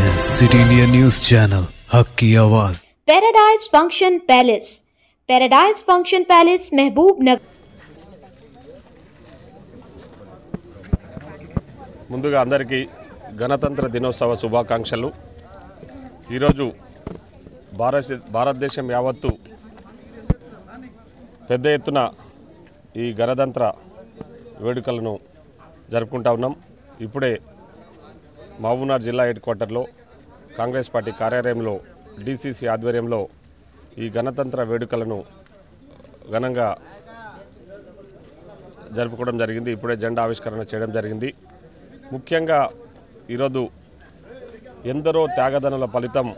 City India news channel हक की आवाज़। पैराडाइज फंक्शन पैलेस महबूब नगर। ముందుగా అందరికీ గణతంత్ర దినోత్సవ శుభాకాంక్షలు। ఈరోజు భారతదేశం యావత్తు పెద్ద ఎత్తున ఈ గణతంత్ర వేడుకలను జరుపుకుంటా ఉన్నాం। ఇప్పుడే మహబూబ్నగర్ జిల్లా హెడ్ క్వార్టర్లో కాంగ్రెస్ పార్టీ కార్యాలయంలో డీసీసీ ఆధ్వర్యంలో ఈ గణతంత్ర వేడుకలను ఘనంగా జరుపుకోవడం జరిగింది। ఇప్పుడే జెండా ఆవిష్కరణ చేయడం జరిగింది। ముఖ్యంగా ఈరోజు ఎందరో త్యాగదనుల ఫలితం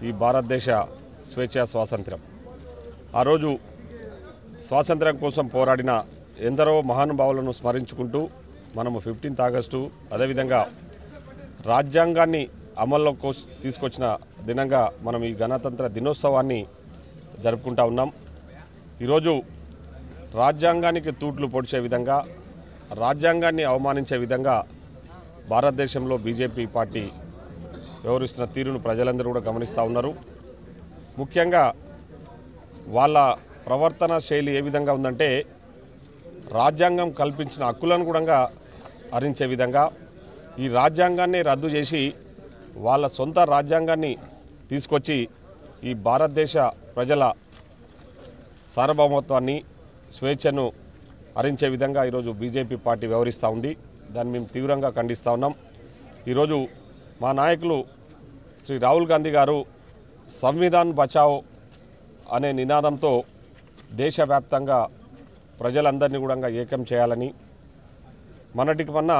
ఈ భారతదేశ స్వేచ్ఛా స్వాతంత్ర్యం। ఆ రోజు స్వాతంత్ర్యం కోసం పోరాడిన ఎందరో మహానుభావులను స్మరించుకుంటూ మనము 15 ఆగస్టు అదేవిధంగా రాజ్యాంగాన్ని అమల్లో తీసుకొచ్చిన దినంగా మనం ఈ గణతంత్ర దినోత్సవాన్ని జరుపుకుంటా ఉన్నాం। ఈరోజు రాజ్యాంగానికి తూట్లు పొడిచే విధంగా రాజ్యాంగాన్ని అవమానించే విధంగా భారతదేశంలో బీజేపీ పార్టీ వ్యవహరిస్తున్న తీరును ప్రజలందరూ కూడా గమనిస్తూ ఉన్నారు। ముఖ్యంగా వాళ్ళ ప్రవర్తన శైలి ఏ విధంగా ఉందంటే రాజ్యాంగం కల్పించిన హక్కులను కూడా హరించే విధంగా ఈ రాజ్యాంగాన్ని రద్దు చేసి వాళ్ళ సొంత రాజ్యాంగాన్ని తీసుకొచ్చి ఈ భారతదేశ ప్రజల సార్వభౌమత్వాన్ని స్వేచ్ఛను హరించే విధంగా ఈరోజు బీజేపీ పార్టీ వ్యవహరిస్తూ ఉంది। దాన్ని మేము తీవ్రంగా ఖండిస్తూ ఉన్నాం। ఈరోజు మా నాయకులు శ్రీ రాహుల్ గాంధీ గారు సంవిధాన్ బచావో అనే నినాదంతో దేశవ్యాప్తంగా ప్రజలందరినీ కూడా ఏకం చేయాలని, మొన్నటికి మొన్న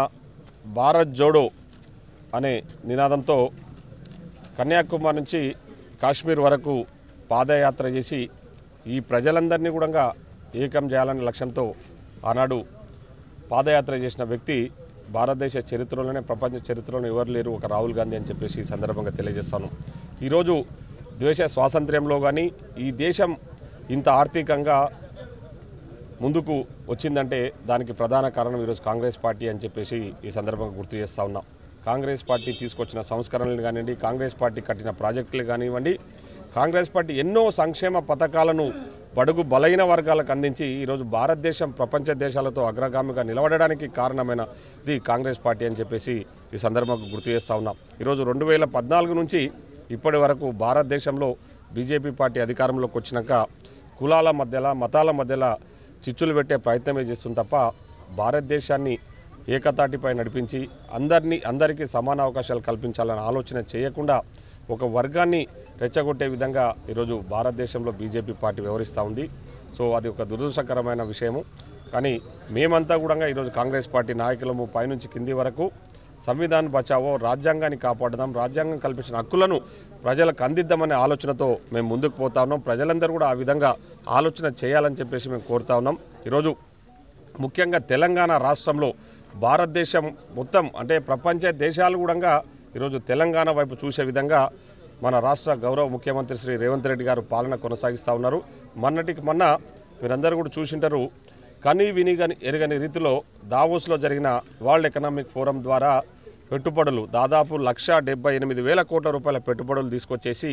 భారత్ జోడో అనే నినాదంతో కన్యాకుమారి నుంచి కాశ్మీర్ వరకు పాదయాత్ర చేసి ఈ ప్రజలందరినీ కూడా ఏకం చేయాలనే లక్ష్యంతో ఆనాడు పాదయాత్ర చేసిన వ్యక్తి భారతదేశ చరిత్రలోనే ప్రపంచ చరిత్రలో ఎవరు లేరు ఒక రాహుల్ గాంధీ అని చెప్పేసి ఈ సందర్భంగా తెలియజేస్తాను। ఈరోజు దేశ స్వాతంత్ర్యంలో కానీ ఈ దేశం ఇంత ఆర్థికంగా ముందుకు వచ్చిందంటే దానికి ప్రధాన కారణం ఈరోజు కాంగ్రెస్ పార్టీ అని చెప్పేసి ఈ సందర్భంగా గుర్తు చేస్తూ ఉన్నాం। కాంగ్రెస్ పార్టీ తీసుకొచ్చిన సంస్కరణలు కానివ్వండి, కాంగ్రెస్ పార్టీ కట్టిన ప్రాజెక్టులు కానివ్వండి, కాంగ్రెస్ పార్టీ ఎన్నో సంక్షేమ పథకాలను బడుగు బలైన వర్గాలకు అందించి ఈరోజు భారతదేశం ప్రపంచ దేశాలతో అగ్రగామిగా నిలబడడానికి కారణమైనది కాంగ్రెస్ పార్టీ అని చెప్పేసి ఈ సందర్భంగా గుర్తు చేస్తూ ఉన్నాం। ఈరోజు 2014 నుంచి ఇప్పటి వరకు భారతదేశంలో బీజేపీ పార్టీ అధికారంలోకి వచ్చినాక కులాల మధ్యలో మతాల మధ్యలో చిచ్చులు పెట్టే ప్రయత్నమే చేస్తుంది తప్ప భారతదేశాన్ని ఏకతాటిపై నడిపించి అందరికీ సమాన అవకాశాలు కల్పించాలనే ఆలోచన చేయకుండా ఒక వర్గాన్ని రెచ్చగొట్టే విధంగా ఈరోజు భారతదేశంలో బీజేపీ పార్టీ వ్యవహరిస్తూ ఉంది। సో అది ఒక దురదృష్టకరమైన విషయము। కానీ మేమంతా కూడా ఈరోజు కాంగ్రెస్ పార్టీ నాయకులము పైనుంచి కింది వరకు సంవిధాన్ బచావో, రాజ్యాంగాన్ని కాపాడదాం, రాజ్యాంగం కల్పించిన హక్కులను ప్రజలకు అందిద్దామనే ఆలోచనతో మేము ముందుకు పోతా ఉన్నాం। ప్రజలందరూ కూడా ఆ విధంగా ఆలోచన చేయాలని చెప్పేసి మేము కోరుతా ఉన్నాం। ఈరోజు ముఖ్యంగా తెలంగాణ రాష్ట్రంలో భారతదేశం మొత్తం అంటే ప్రపంచ దేశాలు కూడా ఈరోజు తెలంగాణ వైపు చూసే విధంగా మన రాష్ట్ర గౌరవ ముఖ్యమంత్రి శ్రీ రేవంత్ రెడ్డి గారు పాలన కొనసాగిస్తూ ఉన్నారు। మొన్నటికి మొన్న మీరందరూ కూడా చూసింటారు, కని విని ఎరగని రీతిలో దావోస్లో జరిగిన వరల్డ్ ఎకనామిక్ ఫోరం ద్వారా పెట్టుబడులు దాదాపు 1,78,000 కోట్ల రూపాయల పెట్టుబడులు తీసుకొచ్చేసి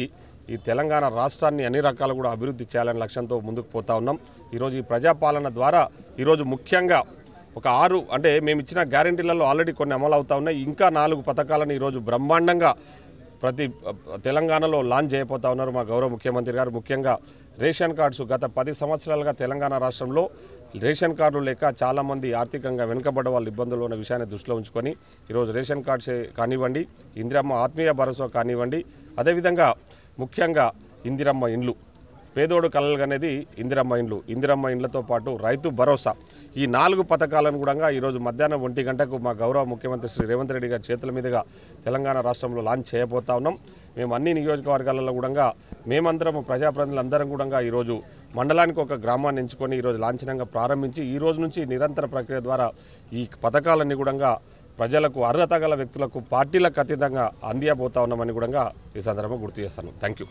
ఈ తెలంగాణ రాష్ట్రాన్ని అన్ని రకాలు కూడా అభివృద్ధి చేయాలనే లక్ష్యంతో ముందుకు పోతా ఉన్నాం। ఈరోజు ఈ ప్రజాపాలన ద్వారా ఈరోజు ముఖ్యంగా ఒక 6 అంటే మేము ఇచ్చిన గ్యారెంటీలలో ఆల్రెడీ కొన్ని అమలు అవుతా ఉన్నాయి। ఇంకా 4 పథకాలను ఈరోజు బ్రహ్మాండంగా ప్రతి తెలంగాణలో లాంచ్ చేయబోతా ఉన్నారు మా గౌరవ ముఖ్యమంత్రి గారు। ముఖ్యంగా రేషన్ కార్డ్స్ గత 10 సంవత్సరాలుగా తెలంగాణ రాష్ట్రంలో రేషన్ కార్డులు లేక చాలామంది ఆర్థికంగా వెనుకబడ్డ వాళ్ళ ఇబ్బందులు ఉన్న విషయాన్ని దృష్టిలో ఉంచుకొని ఈరోజు రేషన్ కార్డ్స్ కానివ్వండి, ఇందిరమ్మ ఆత్మీయ భరోసా కానివ్వండి, అదేవిధంగా ముఖ్యంగా ఇందిరమ్మ ఇండ్లు, పేదోడు కలలు అనేది ఇందిరమ్మ ఇండ్లతో పాటు రైతు భరోసా, ఈ 4 పథకాలను కూడా ఈరోజు మధ్యాహ్నం 1 గంటకు మా గౌరవ ముఖ్యమంత్రి శ్రీ రేవంత్ రెడ్డి గారి చేతుల మీదుగా తెలంగాణ రాష్ట్రంలో లాంచ్ చేయబోతా ఉన్నాం। మేము అన్ని నియోజకవర్గాలలో కూడా మేమందరం ప్రజాప్రతినిధులందరం కూడా ఈరోజు మండలానికి ఒక గ్రామాన్ని ఎంచుకొని ఈరోజు లాంఛనంగా ప్రారంభించి ఈ రోజు నుంచి నిరంతర ప్రక్రియ ద్వారా ఈ పథకాలన్నీ కూడా ప్రజలకు అర్హత గల వ్యక్తులకు పార్టీలకు అతీతంగా అందియబోతా ఉన్నామని కూడా ఈ సందర్భంగా గుర్తు చేస్తాను। Thank you.